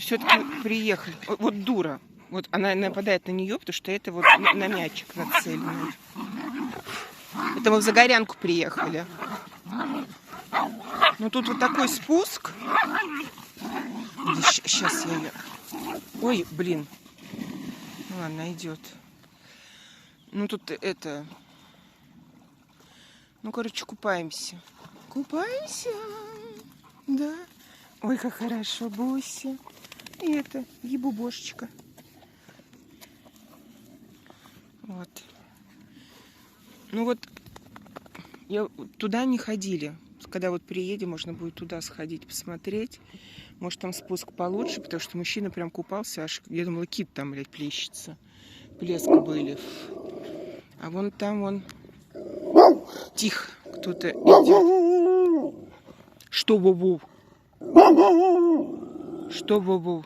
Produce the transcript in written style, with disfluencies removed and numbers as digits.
все-таки приехали. Вот дура. Вот она нападает на нее, потому что это вот на мячик нацеленный. Это мы в Загорянку приехали. Ну тут вот такой спуск. Сейчас я ее... Ой, блин. Ну ладно, идет. Ну тут это... Ну, короче, купаемся. Купаемся. Да. Ой, как хорошо, Буся. И это, ебубошечка. Вот. Ну вот, туда не ходили. Когда вот приедем, можно будет туда сходить, посмотреть. Может, там спуск получше, потому что мужчина прям купался, аж, я думала, кит там, блядь, плещется. Плеск были. А вон там, вон... Тихо, кто-то идет. Что, Вову? Что, Вову?